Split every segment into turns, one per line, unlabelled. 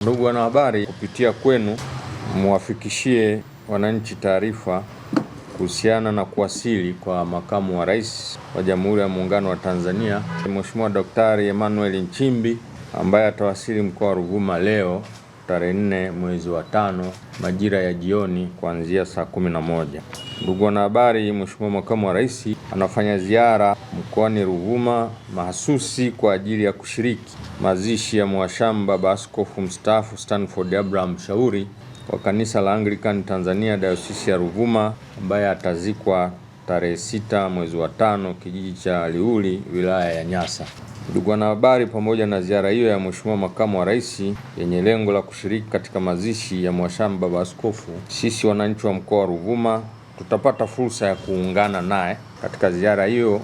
Ndugu wanahabari, kupitia kwenu muwafikishie wananchi taarifa kuhusiana na kuwasili kwa Makamu wa Rais wa Jamhuri ya Muungano wa Tanzania, Mheshimiwa Daktari Emmanuel Nchimbi, ambaye atawasili mkoa wa Ruvuma leo tarehe 4 mwezi wa 5 majira ya jioni kuanzia saa 11. Ndugu wanahabari, Mheshimiwa Makamu wa Rais anafanya ziara mkoani Ruvuma mahasusi kwa ajili ya kushiriki mazishi ya Mhashamu Baba Askofu Mstaafu Stanford Abraham Shauri wa Kanisa la Anglican Tanzania Dayosisi ya Ruvuma, ambaye atazikwa tarehe 6 mwezi wa 5 kijiji cha Liuli, wilaya ya Nyasa. Ndugu wanahabari, pamoja na ziara hiyo ya Mheshimiwa Makamu wa Rais yenye lengo la kushiriki katika mazishi ya Mhashamu Baba Askofu, sisi wananchi wa mkoa wa Ruvuma tutapata fursa ya kuungana naye katika ziara hiyo,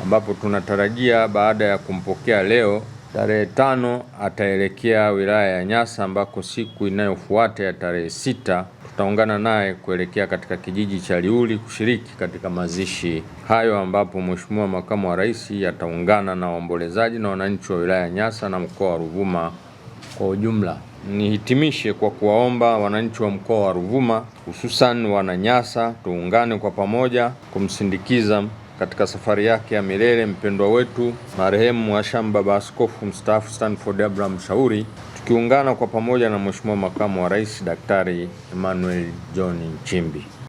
ambapo tunatarajia baada ya kumpokea leo tarehe 5 ataelekea wilaya ya Nyasa, ambako siku inayofuata ya tarehe 6 tutaungana naye kuelekea katika kijiji cha Liuli kushiriki katika mazishi hayo, ambapo Mheshimiwa Makamu wa Rais ataungana na waombolezaji na wananchi wa wilaya ya Nyasa na mkoa wa Ruvuma kwa ujumla. Nihitimishe kwa kuwaomba wananchi wa mkoa wa Ruvuma, hususan wana Nyasa, tuungane kwa pamoja kumsindikiza katika safari yake ya milele mpendwa wetu marehemu Mhashamu Baba Askofu Mstaafu Stanford Abraham Shauri, tukiungana kwa pamoja na Mheshimiwa Makamu wa Rais Daktari Emmanuel John Nchimbi.